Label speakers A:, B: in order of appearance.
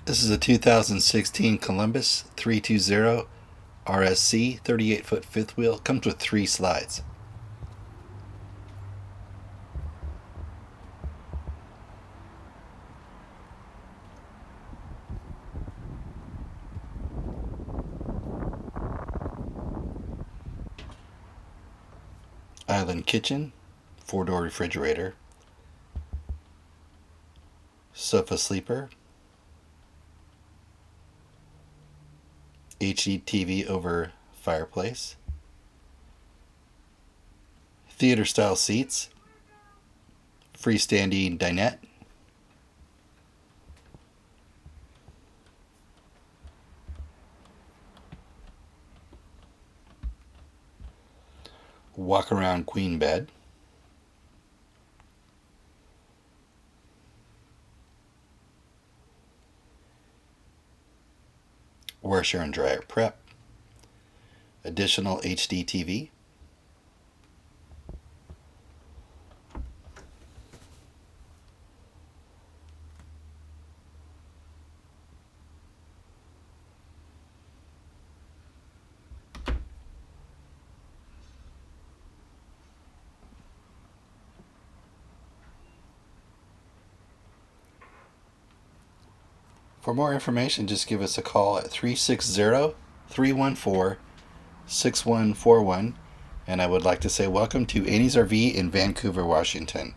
A: This is a 2016 Columbus 320 RSC 38-foot fifth wheel. Comes with 3 slides. Island kitchen, 4-door refrigerator, sofa sleeper, HD TV over fireplace, theater style seats, freestanding dinette, walk around queen bed, washer and dryer prep, additional HD TV, For more information, just give us a call at 360-314-6141. And I would like to say welcome to Annie's RV in Vancouver, Washington.